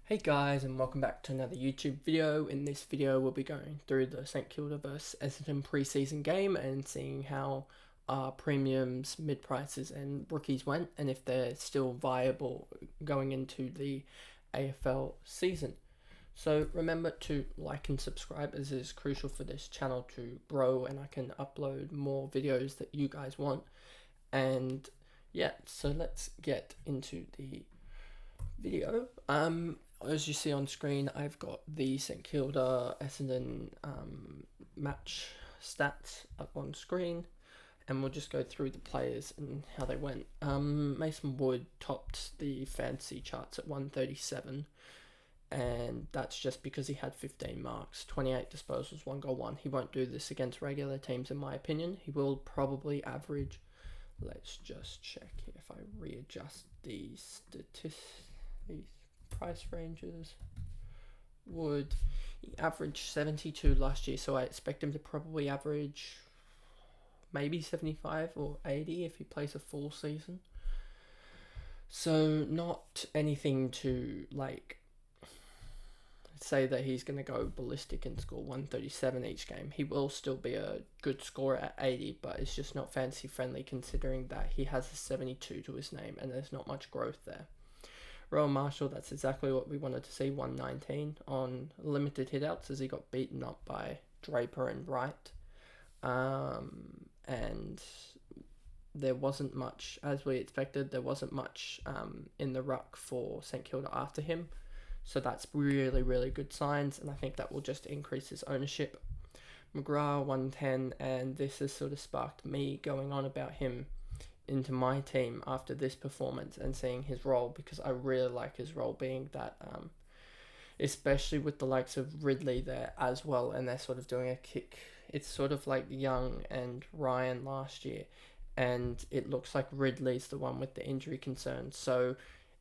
Hey guys, and welcome back to another YouTube video. In this video we'll be going through the St Kilda vs Essendon preseason game and seeing how premiums, mid-prices and rookies went, and if they're still viable going into the AFL season. So remember to like and subscribe, as it is crucial for this channel to grow and I can upload more videos that you guys want. And yeah, so let's get into the video. As you see on screen, I've got the St Kilda Essendon match stats up on screen, and we'll just go through the players and how they went. Mason Wood topped the fantasy charts at 137, and that's just because he had 15 marks, 28 disposals, 1 goal, 1. He won't do this against regular teams in my opinion. He will probably average, let's just check here if I readjust the statistics. These price ranges. Would he averaged 72 last year, so I expect him to probably average maybe 75 or 80 if he plays a full season. So not anything to say that he's going to go ballistic and score 137 each game. He will still be a good scorer at 80, but it's just not fantasy friendly considering that he has a 72 to his name and there's not much growth there. Rowan Marshall, that's exactly what we wanted to see, 119 on limited hitouts as he got beaten up by Draper and Wright. And there wasn't much, as we expected, there wasn't much in the ruck for St Kilda after him. So that's really, really good signs, and I think that will just increase his ownership. Mcgrath, 110, and this has sort of sparked me going on about him into my team after this performance and seeing his role, because I really like his role being that, especially with the likes of Ridley there as well, and they're sort of doing a kick. It's sort of like Young and Ryan last year, and it looks like Ridley's the one with the injury concerns. So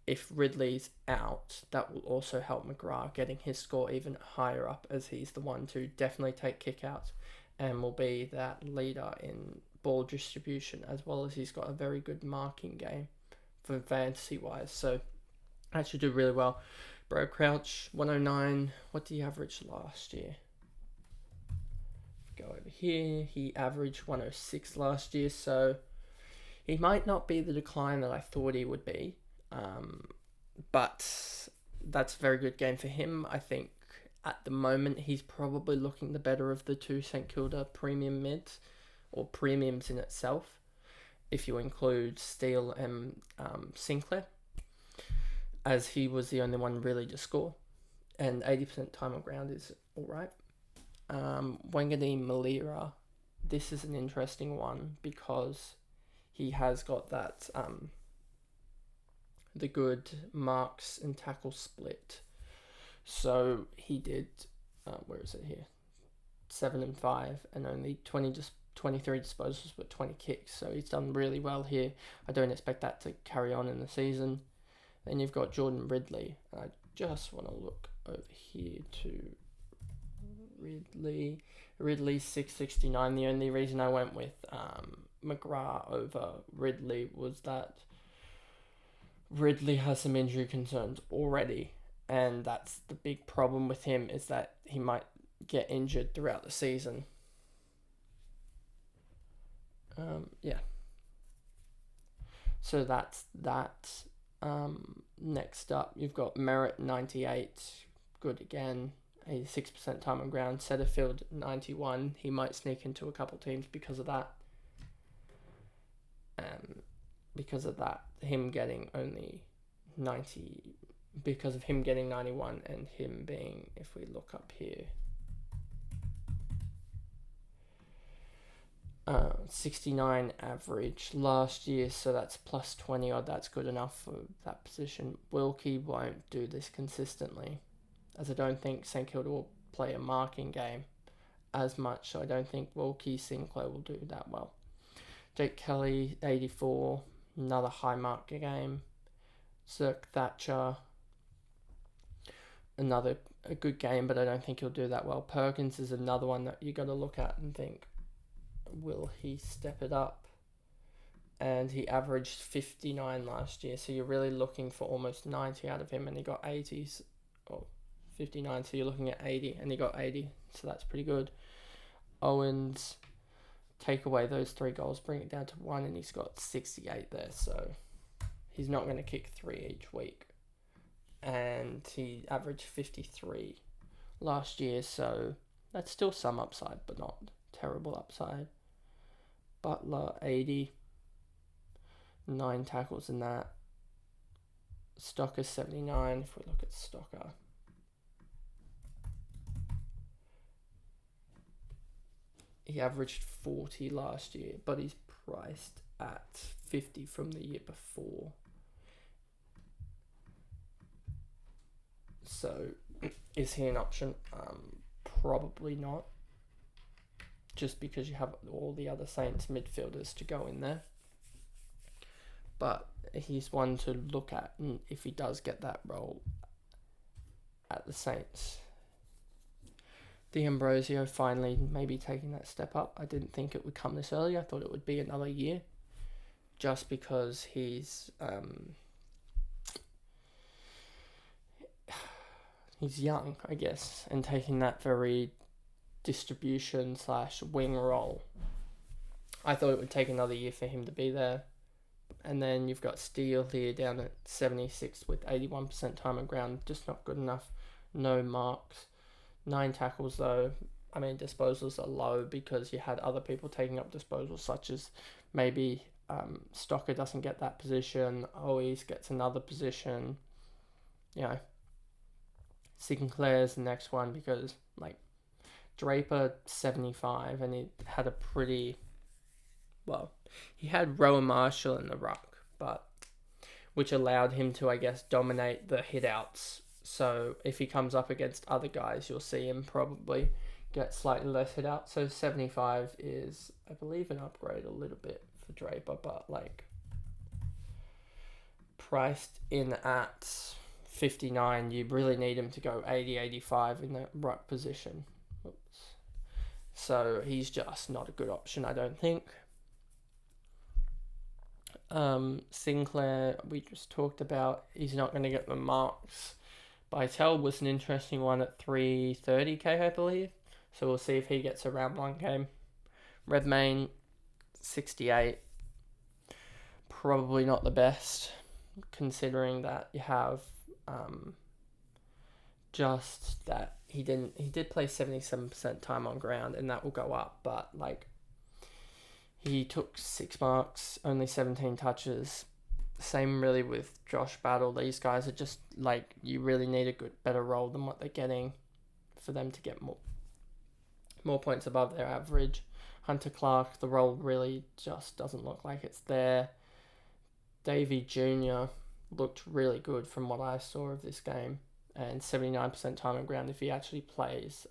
if Ridley's out, that will also help Mcgrath getting his score even higher up, as he's the one to definitely take kickouts and will be that leader in ball distribution, as well as he's got a very good marking game for fantasy wise, so that should do really well. Bro Crouch, 109. What did he average last year? Go over here, he averaged 106 last year, so he might not be the decline that I thought he would be, but that's a very good game for him. I think at the moment he's probably looking the better of the two St Kilda premium mids, or premiums in itself, if you include Steele and Sinclair, as he was the only one really to score, and 80% time on ground is alright. Wangadi Malira, this is an interesting one because he has got that the good marks and tackle split. So he did, where is it here? 7 and 5 and only 23 disposals but 20 kicks, so he's done really well here. I don't expect that to carry on in the season. Then you've got Jordan Ridley. I just want to look over here to Ridley 669. The only reason I went with Mcgrath over Ridley was that Ridley has some injury concerns already, and that's the big problem with him, is that he might get injured throughout the season. Yeah. So that's that. Next up, you've got Merritt, 98. Good again. 86% time on ground. Setterfield, 91. He might sneak into a couple teams because of that. Him getting only 90. Because of him getting 91 and him being, if we look up here, 69 average last year, so that's plus 20 odd. That's good enough for that position. Wilkie won't do this consistently, as I don't think St Kilda will play a marking game as much, so I don't think Wilkie Sinclair will do that well. Jake Kelly, 84, another high mark game. Zirk Thatcher, a good game, but I don't think he'll do that well. Perkins is another one that you got to look at and think, will he step it up? And he averaged 59 last year, so you're really looking for almost 90 out of him, and he got 80s or 59, so you're looking at 80, and he got 80, so that's pretty good. Owens, take away those 3 goals, bring it down to 1, and he's got 68 there, so he's not going to kick 3 each week. And he averaged 53 last year, so that's still some upside, but not terrible upside. Butler, 80, 9 tackles in that. Stocker, 79, if we look at Stocker. He averaged 40 last year, but he's priced at 50 from the year before. So, is he an option? Probably not. Just because you have all the other Saints midfielders to go in there. But he's one to look at if he does get that role at the Saints. D'Ambrosio finally maybe taking that step up. I didn't think it would come this early. I thought it would be another year. Just because he's young, I guess, and taking that very distribution/wing role. I thought it would take another year for him to be there. And then you've got Steele here down at 76 with 81% time on ground. Just not good enough. No marks. 9 tackles though. I mean, disposals are low because you had other people taking up disposals, such as maybe Stocker doesn't get that position. Owies gets another position. You know, Sinclair's the next one because, like, Draper, 75, and he had a pretty... Well, he had Rowan Marshall in the ruck, but which allowed him to, I guess, dominate the hit-outs. So if he comes up against other guys, you'll see him probably get slightly less hit-out. So 75 is, I believe, an upgrade a little bit for Draper, but, like, priced in at 59, you really need him to go 80, 85 in the ruck position. Oops. So he's just not a good option, I don't think. Sinclair, we just talked about, he's not going to get the marks. Bytel was an interesting one at 330k, I believe. So we'll see if he gets a round 1 game. Redmayne, 68. Probably not the best, considering that you have just that he did play 77% time on ground, and that will go up, but, like, he took 6 marks, only 17 touches. Same really with Josh Battle. These guys are just, like, you really need a better role than what they're getting for them to get more points above their average. Hunter Clark, the role really just doesn't look like it's there. Davey Jr. looked really good from what I saw of this game, and 79% time on ground. If he actually plays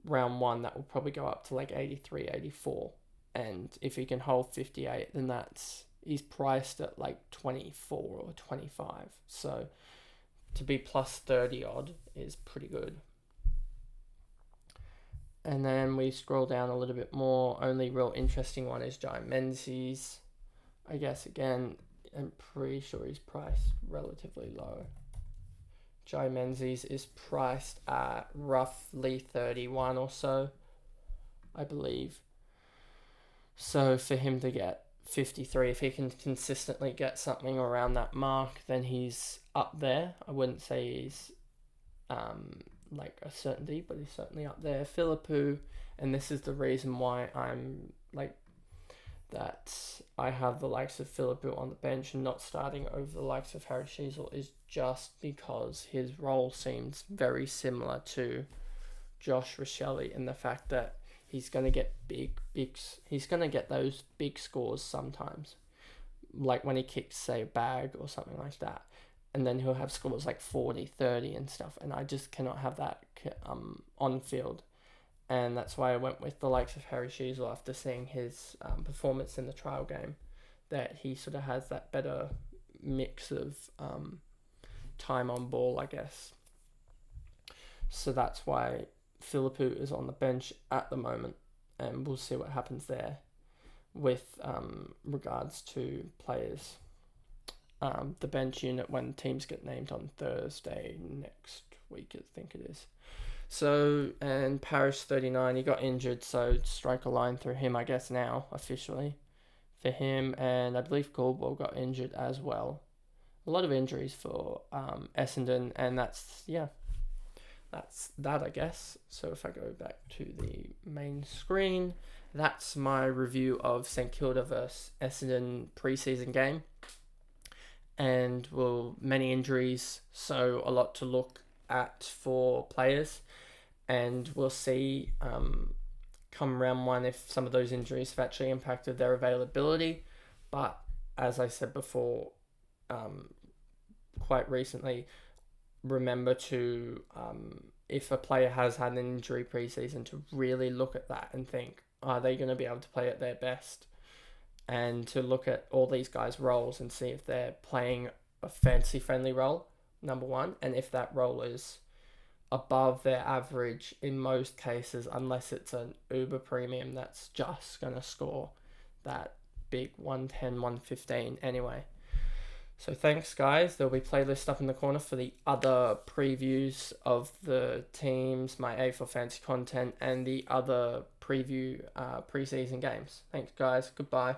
round 1, that will probably go up to like 83, 84. And if he can hold 58, then he's priced at like 24 or 25. So to be plus 30 odd is pretty good. And then we scroll down a little bit more. Only real interesting one is Jai Menzies. I guess, again, I'm pretty sure he's priced relatively low. Jai Menzies is priced at roughly 31 or so, I believe. So for him to get 53, if he can consistently get something around that mark, then he's up there. I wouldn't say he's like a certainty, but he's certainly up there. Philippou, and this is the reason why I'm like that I have the likes of Philippou on the bench and not starting over the likes of Harry Sheasel, is just because his role seems very similar to Josh Rochelle in the fact that he's going to get he's going to get those big scores sometimes. Like when he kicks, say, a bag or something like that. And then he'll have scores like 40, 30 and stuff. And I just cannot have that on field. And that's why I went with the likes of Harry Sheasel after seeing his performance in the trial game. That he sort of has that better mix of time on ball, I guess. So that's why Philippou is on the bench at the moment, and we'll see what happens there with regards to players. the bench unit when teams get named on Thursday next week, I think it is. So, and Parish 39, he got injured, so strike a line through him, I guess, now, officially, for him. And I believe Caldwell got injured as well. A lot of injuries for Essendon, and that's that, I guess. So if I go back to the main screen, that's my review of St Kilda versus Essendon preseason game. And, well, many injuries, so a lot to look at for players. And we'll see come round one if some of those injuries have actually impacted their availability. But as I said before, quite recently, remember to, if a player has had an injury preseason, to really look at that and think, are they going to be able to play at their best? And to look at all these guys' roles and see if they're playing a fantasy-friendly role, number one, and if that role is above their average in most cases, unless it's an uber premium that's just going to score that big 110, 115 anyway. So thanks, guys. There'll be playlists up in the corner for the other previews of the teams, my AFL fantasy content, and the other preview preseason games. Thanks, guys. Goodbye.